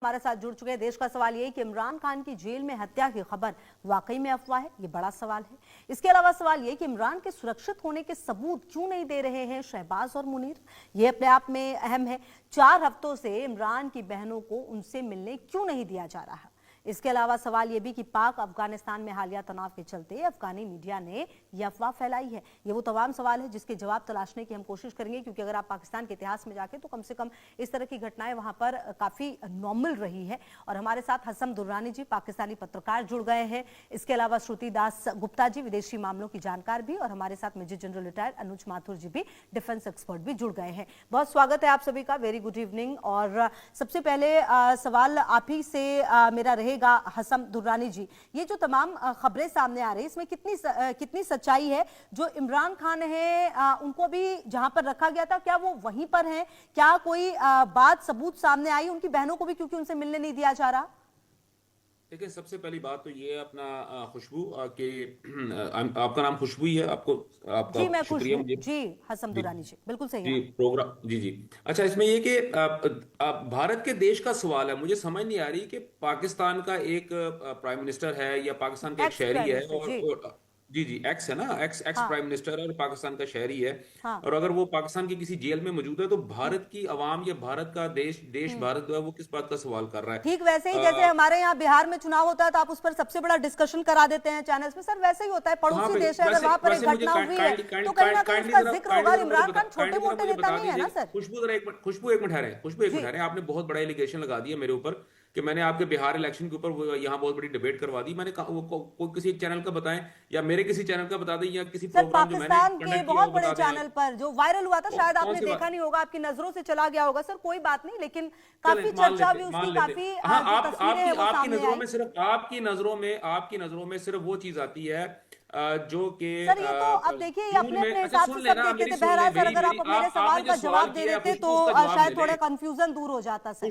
हमारे साथ जुड़ चुके हैं। देश का सवाल ये है कि इमरान खान की जेल में हत्या की खबर वाकई में अफवाह है, ये बड़ा सवाल है। इसके अलावा सवाल ये कि इमरान के सुरक्षित होने के सबूत क्यों नहीं दे रहे हैं शहबाज और मुनीर, ये अपने आप में अहम है। 4 हफ्तों से इमरान की बहनों को उनसे मिलने क्यों नहीं दिया जा रहा। इसके अलावा सवाल यह भी कि पाक अफगानिस्तान में हालिया तनाव के चलते अफगानी मीडिया ने यह अफवाह फैलाई है। ये वो तमाम सवाल है जिसके जवाब तलाशने की हम कोशिश करेंगे, क्योंकि अगर आप पाकिस्तान के इतिहास में जाके तो कम से कम इस तरह की घटनाएं वहां पर काफी नॉर्मल रही है। और हमारे साथ हसन दुर्रानी जी पाकिस्तानी पत्रकार जुड़ गए हैं। इसके अलावा श्रुति दास गुप्ता जी विदेशी मामलों की जानकार भी, और हमारे साथ मेजर जनरल रिटायर्ड अनुज माथुर जी भी डिफेंस एक्सपर्ट भी जुड़ गए हैं। बहुत स्वागत है आप सभी का, वेरी गुड इवनिंग। और सबसे पहले सवाल आप ही से मेरा हसन दुर्रानी जी, ये जो तमाम खबरें सामने आ रही है इसमें कितनी सच्चाई है? जो इमरान खान है उनको भी जहां पर रखा गया था क्या वो वहीं पर हैं? क्या कोई बात सबूत सामने आई उनकी बहनों को भी, क्योंकि उनसे मिलने नहीं दिया जा रहा? देखिए, सबसे पहली बात तो ये अपना खुशबू के आपका नाम खुशबू ही है। आपको आपका जी मैं शुक्रिया खुशबू मुझे। जी, हसन जी दुर्रानी जी बिल्कुल सही जी, है। प्रोग्राम जी जी। अच्छा, इसमें ये कि भारत के देश का सवाल है। मुझे समझ नहीं आ रही कि पाकिस्तान का एक प्राइम मिनिस्टर है या पाकिस्तान का एक एक्स शहरी प्राइम है मिनिस्टर जी। और जी जी, एक्स है ना, एक्स एक्स हाँ प्राइम मिनिस्टर है और पाकिस्तान का शहरी है। हाँ। और अगर वो पाकिस्तान की किसी जेल में मौजूद है तो हम्म, भारत की आवाम या भारत का देश देश हम्म। भारत जो है वो किस बात का सवाल कर रहा ठीक वैसे ही है? जैसे हमारे यहाँ बिहार में चुनाव होता है तो आप उस पर सबसे बड़ा डिस्कशन करा देते हैं चैनल्स में, सर वैसे ही होता है। कहाँ पड़ोसी पे? देश है, अगर वैसे वहां पर एक वैसे मुझे घटना हुई है काइंडली तो कहीं ना कहीं काइंडली उसका जरा जिक्र होगा। और इमरान खान छोटे काइंडली जरा मोटे मुझे नेता बता नहीं है ना दीजिए। सर। खुशबू जरा खुशबू एक मिनट ठहरे, खुशबू एक मिनट जी ठहरे। आपने बहुत बड़ा एलिगेशन लगा दिया मेरे ऊपर कि मैंने आपके बिहार इलेक्शन के ऊपर यहाँ बहुत बड़ी डिबेट करवा दी। मैंने कहा वो किसी एक चैनल का बताएं या मेरे किसी चैनल का बता दें या किसी सर, प्रोग्राम जो मैंने पाकिस्तान के कंडक्ट किया बहुत वो बड़े बता दें चैनल आप। पर जो वायरल हुआ था, शायद कौन आपने सी देखा बात? नहीं होगा, आपकी नजरों से चला गया होगा सर, कोई बात नहीं। लेकिन चले काफी चर्चा भी मान उसकी, लेते। काफी हाँ, जो आप तस्वीरें हैं आपकी वो आपकी सामने नजरों आई। में सिर्फ आपकी नजरों में सिर्फ वो चीज आती है जो कि सर ये तो अब देखिए, ये जून अपने में। अपने अच्छा, हिसाब सुन से सब लेना, देखते मेरी थे। सुन ले, बहरहाल सर, मेरी अगर मेरी आप अब मेरे आपने सवाल जो का सवाल जवाब दे किया है देते तो खुशबू, उसका जवाब ले शायद थोड़ा लें। कंफ्यूजन दूर हो जाता सर।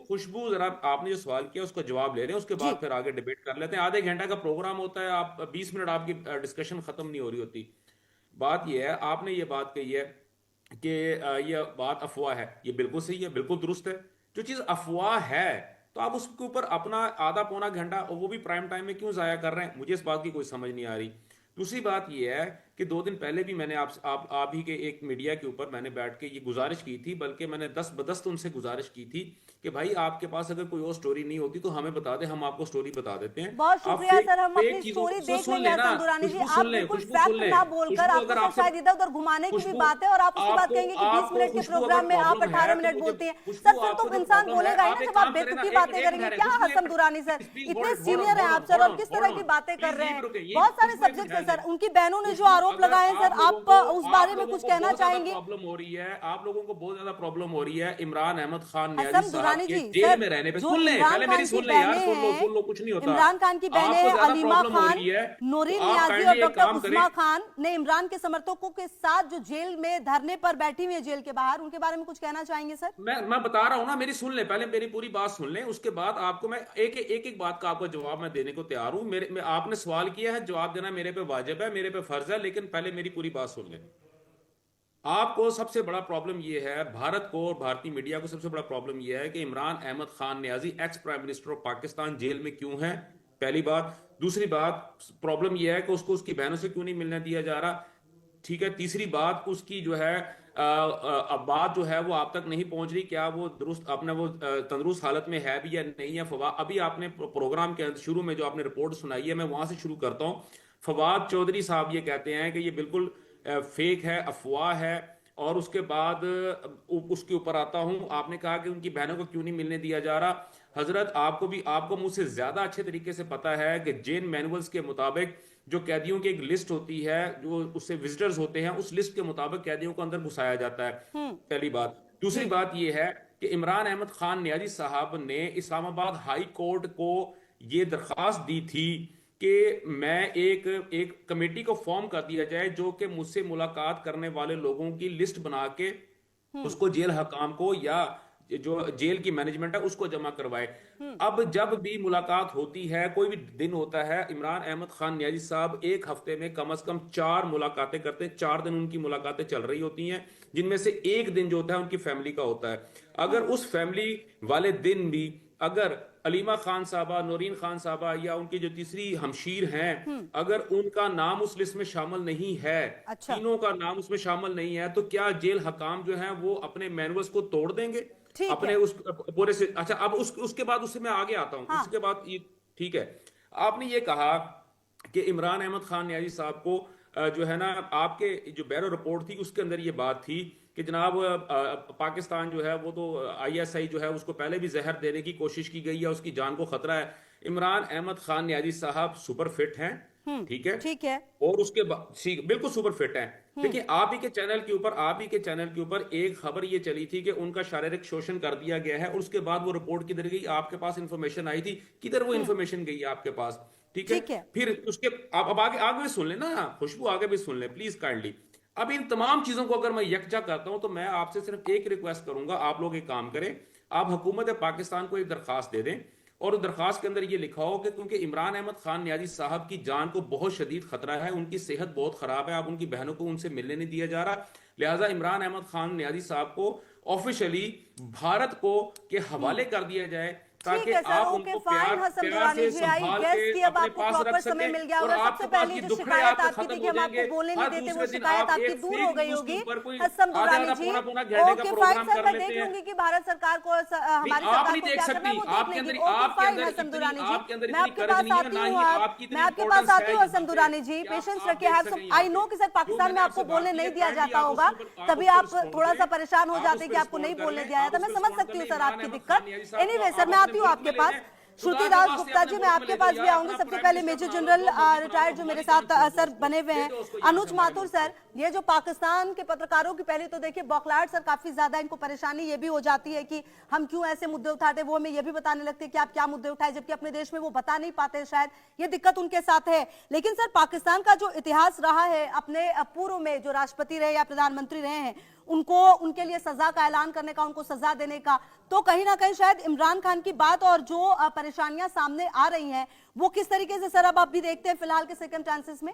खुशबू जरा आपने जो सवाल किया उसका जवाब ले रहे हैं, उसके जी। बाद फिर आगे डिबेट कर लेते हैं। आधे घंटा का प्रोग्राम होता है, आप 20 मिनट आपकी डिस्कशन खत्म नहीं हो रही होती। बात यह है, आपने ये बात कही है कि ये बात अफवाह है। ये बिल्कुल सही है, बिल्कुल दुरुस्त है। जो चीज अफवाह है तो आप उसके ऊपर अपना आधा पौना घंटा, और वो भी प्राइम टाइम में, क्यों जाया कर रहे हैं? मुझे इस बात की कोई समझ नहीं आ रही। दूसरी बात यह है कि 2 दिन पहले भी मैंने आप ही के एक मीडिया के ऊपर मैंने बैठ के ये गुजारिश की थी, बल्कि मैंने 10 ब 10 उनसे गुजारिश की थी कि भाई आपके पास अगर कोई और स्टोरी नहीं होती तो हमें बता दें, हम आपको स्टोरी बता देते हैं। बहुत आप शुक्रिया फेक सर, हम फेक अपनी चीजों स्टोरी को देख सुन लेंगे। लेना। हसन दुरानी जी, खुशबू आप सुन ले, बिल्कुल खुशबू सुन फैक्ट ले। ना बोलकर खुशबू, आपको अगर सर आपसे शायद इधर उधर घुमाने की भी खुशबू बात है, और आप उसके बाद आपको कहेंगे कि 20 आपको मिनट के खुशबू अगर प्रोग्राम में आप प्रॉब्लम है 18 तो मिनट मुझे, बोलती हैं। सर खुशबू फिर आपको तो अगर इंसान प्रॉब्लम है, बोलेगा ही आप ना एक जब आप काम करें ना, बेतुकी एक बातें एक करेंगे। मिनट क्या खुशबू, हसन दुरानी सर, प्लीज इतने होल्ड सीनियर हैं ऑन आप सर, होल्ड और ऑन किस होल्ड तरह ऑन, की बातें कर प्लीज रहे यहीं हैं? पे रुके। ये बहुत सारे खुशबू एक मिनट सब्जेक्ट है ठहर सर, जाए। उनकी बहनों ने जो खुशबू, आरोप अगर लगाए हैं सर, आप उस बारे में कुछ कहना बहुत ज्यादा चाहेंगे? प्रॉब्लम हो रही है, आप लोगों को बहुत ज्यादा प्रॉब्लम हो रही है इमरान अहमद खान नियाजी हसन साहब दुरानी के जी जेल सर, में रहने पे। जो सुन ले, इमरान पहले मेरी खान की सुन ले यार, बहनें हैं, सुन लो, कुछ नहीं होता। इमरान खान की बहनें आपको हैं ज्यादा अलीमा प्रॉब्लम हो खान, रही है तो नूरीन आप नियाजी और काइंडली एक डॉक्टर काम करें। उस्मा खान ने इमरान के समर्थकों के साथ जो जेल में धरने पर बैठी हुई है जेल के बाहर, उनके बारे में कुछ कहना चाहेंगे सर? मैं बता रहा हूं ना, मेरी सुन ले, पहले मेरी पूरी बात सुन ले, उसके बाद आपको मैं एक बात का आपको जवाब मैं देने को तैयार हूं। आपने सवाल किया है, जवाब देना मेरे पे वाजिब है, मेरे पे फर्ज है, लेकिन पहले मेरी पूरी बात सुन ले। आपको सबसे बड़ा प्रॉब्लम यह है, भारत को और भारतीय मीडिया को सबसे बड़ा प्रॉब्लम यह है कि Imran Ahmad Khan Niazi ex prime minister of Pakistan jail में क्यों है, पहली बात। दूसरी बात, प्रॉब्लम यह है कि उसको उसकी बहनों से क्यों नहीं मिलने दिया जा रहा। ठीक है। तीसरी बात, उसकी जो है अब बात जो है वो आप तक नहीं पहुंच रही, क्या वो दुरुस्त अपना वो तंदुरुस्त हालत में है भी या नहीं है। फवाद, अभी आपने प्रोग्राम के शुरू में जो आपने रिपोर्ट सुनाई है, मैं वहां से शुरू करता हूं। फवाद चौधरी साहब ये कहते हैं कि ये बिल्कुल फेक है, अफवाह है। और उसके बाद उसके ऊपर आता हूं, आपने कहा कि उनकी बहनों को क्यों नहीं मिलने दिया जा रहा। हजरत, आपको मुझसे ज्यादा अच्छे तरीके से पता है कि जेल मैनुअल्स के मुताबिक जो कैदियों की एक लिस्ट होती है, जो उससे विजिटर्स होते हैं, उस लिस्ट के मुताबिक कैदियों को अंदर घुसाया जाता है, पहली बात। दूसरी जी। बात यह है कि इमरान अहमद खान नियाजी साहब ने इस्लामाबाद हाई कोर्ट को यह दरखास्त दी थी कि मैं एक कमेटी को फॉर्म कर दिया जाए जो कि मुझसे मुलाकात करने वाले लोगों की लिस्ट बना के उसको जेल हकाम को या जो जेल की मैनेजमेंट है उसको जमा करवाए। अब जब भी मुलाकात होती है, कोई भी दिन होता है, इमरान अहमद खान नियाजी साहब एक हफ्ते में कम से कम 4 मुलाकातें करते हैं। 4 दिन उनकी मुलाकातें चल रही होती हैं, जिनमें से एक दिन जो होता है उनकी फैमिली का होता है। अगर उस फैमिली वाले दिन भी अगर अलीमा खान साहबा, नौरीन खान साहबा या उनकी जो तीसरी हमशीर हैं, अगर उनका नाम उस लिस्ट में शामिल नहीं है, अच्छा। तीनों का नाम उसमें शामिल नहीं है, तो क्या जेल हकाम जो हैं वो अपने मैनुअल्स को तोड़ देंगे ठीक अपने है। उस पूरे से? अच्छा, अब उसके बाद उससे मैं आगे आता हूं। हाँ। उसके बाद ये ठीक है, आपने ये कहा कि इमरान अहमद खान नियाजी साहब को जो है ना, आपके जो बैरो रिपोर्ट थी उसके अंदर ये बात थी कि जनाब पाकिस्तान जो है वो तो आईएसआई जो है उसको पहले भी जहर देने की कोशिश की गई है, उसकी जान को खतरा है। इमरान अहमद खान नियाजी साहब सुपर फिट हैं, ठीक है, ठीक है। और उसके बाद ठीक बिल्कुल सुपर फिट हैं। देखिए, आप ही के चैनल के ऊपर एक खबर ये चली थी कि उनका शारीरिक शोषण कर दिया गया है, और उसके बाद वो रिपोर्ट किधर गई? आपके पास इंफॉर्मेशन आई थी, किधर वो इंफॉर्मेशन गई आपके पास? ठीक है, ठीक है। फिर उसके आप अब आगे आगे भी सुन लेना खुशबू, आगे भी सुन ले प्लीज काइंडली। अब इन तमाम चीजों को अगर मैं यकजा करता हूं तो मैं आपसे सिर्फ एक रिक्वेस्ट करूंगा, आप लोग एक काम करें, आप हुकूमत पाकिस्तान को एक दरखास्त दे दें, और दरखास्त के अंदर ये लिखा हो कि क्योंकि इमरान अहमद खान नियाजी साहब की जान को बहुत शदीद खतरा है, उनकी सेहत बहुत खराब है, अब उनकी बहनों को उनसे मिलने नहीं दिया जा रहा, लिहाजा इमरान अहमद खान नियाजी साहब को ऑफिशियली भारत को के हवाले कर दिया जाए, ठीक ताकि है सर, आप ओके उनको फाइन। हसन प्यार दुरानी से जी, आई संभाल गेस के कि अब अपने आपको पास प्रॉपर रख समय सकें, मिल गया और होगा। सबसे आपके पास पहली की जो दुखड़े शिकायत आपके आपकी खत्म थी कि हो हम आपको जाएंगे। बोलने नहीं हर देते, वो दूसरे दिन शिकायत आप आपकी एक दूर फेक हो गई न्यूज के होगी। ऊपर कोई हसन आधा दुरानी आधा जी, पौना पौना घंटे का ओके फाइन प्रोग्राम सर, कर मैं लेते देख हैं। लूंगी कि भारत सरकार को हमारी आप सरकार नहीं को देख क्या करना है सकती, वो देख आपके लेगी। अंदर ओके आपके फाइन अंदर हसन इतनी दुरानी जी, आपके अंदर मैं इतनी आपके कर्ज पास नहीं है, आती ना हूँ। ही आप आपकी मैं इतनी आपके पास इम्पोर्टेंस आती है हूँ हसन यहाँ पे दुरानी जी, कि पेशेंस आप रखिए। देख हैव सकें सम, यहाँ आई नो पे। कि सर जो पाकिस्तान मैंने में आपसे आपको बात बोलने की नहीं है, दिया काइंडली जाता आप होगा, उसके ऊपर तभी आप थोड़ा सा परेशान हो जाते कि आपको नहीं बोलने दिया जाता। मैं समझ सकती हूँ सर आपकी दिक्कत। एनीवे सर, मैं आती हूँ आपके पास। श्रुति दास गुप्ता जी, मैं आपके पास भी आऊंगी। सबसे पहले मेजर जनरल रिटायर्ड जो मेरे साथ सर बने हुए हैं, अनुज माथुर सर, ये जो पाकिस्तान के पत्रकारों की पहले तो देखिए बौखलाहट सर काफी ज्यादा इनको परेशानी ये भी हो जाती है कि हम क्यों ऐसे मुद्दे उठाते, वो हमें ये भी बताने लगते हैं कि आप क्या मुद्दे उठाए, जबकि अपने देश में वो बता नहीं पाते, शायद ये दिक्कत उनके साथ है। लेकिन सर, पाकिस्तान का जो इतिहास रहा है, अपने पूर्व में जो राष्ट्रपति रहे या प्रधानमंत्री रहे हैं, उनको उनके लिए सजा का ऐलान करने का, उनको सजा देने का, तो कहीं ना कहीं शायद इमरान खान की बात और जो परेशानियां सामने आ रही हैं वो किस तरीके से सर अब आप भी देखते हैं फिलहाल के सर्कमस्टेंसेस में?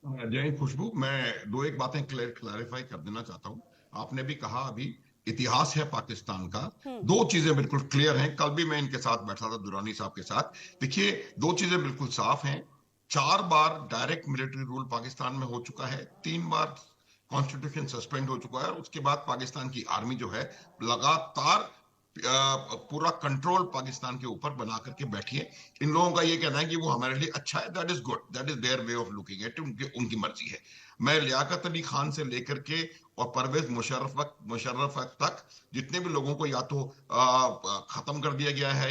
जय खुशबू, मैं दो एक बातें क्लैरिफाई कर देना चाहता हूं। आपने भी कहा अभी इतिहास है पाकिस्तान का, दो चीजें बिल्कुल क्लियर हैं। कल भी मैं इनके साथ बैठा था, दुरानी साहब के साथ। देखिए, दो चीजें बिल्कुल साफ हैं। 4 बार डायरेक्ट मिलिट्री रूल पाकिस्तान में हो चुका है, 3 बार कॉन्स्टिट्यूशन सस्पेंड हो चुका है, और उसके बाद पाकिस्तान की आर्मी जो है लगातार पूरा कंट्रोल पाकिस्तान के ऊपर बना करके बैठी है। इन लोगों का ये कहना है कि वो हमारे लिए अच्छा है, that is good, that is their way of looking at, उनकी मर्जी है। मैं लियाकत अली खान से लेकर के और परवेज मुशर्रफ तक जितने भी लोगों को या तो खत्म कर दिया गया है